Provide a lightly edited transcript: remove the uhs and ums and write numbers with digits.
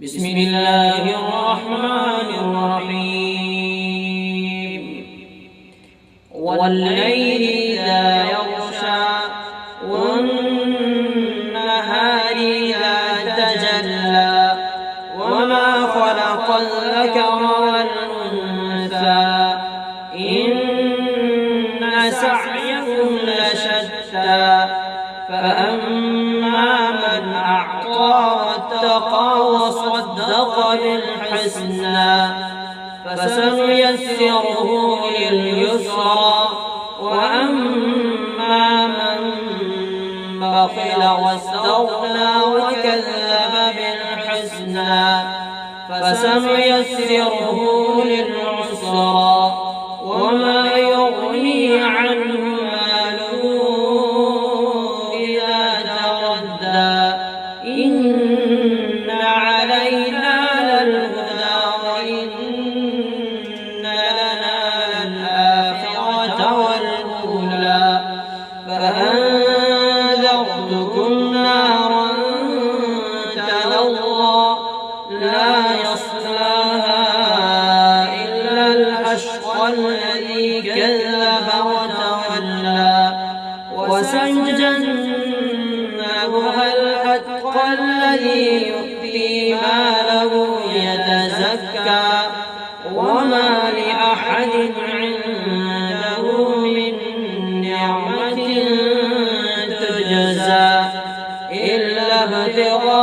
بسم الله الرحمن الرحيم والليل إذا يغشى والنهار إذا تجلى وما خلق الذكر والأنثى إن سعيكم لشتى فأما من أعطى واتقى وصدق بالحسنى فسنيسره لليسرى وأما من بخل واستغنى وكذب بالحسنى فسنيسره للعسرى وما يغني عنه ماله إذا تردى إن علينا للهدى وإن لنا للآخرة والأولى فأنذرتكم نارا تلظى لا يصلاها إلا الأشقى الذي كذب وتولى وسيجنبها الأتقى الذي يؤتي ماله يتزكى وما لأحد عنده من نعمة تجزى إلا ابتغاء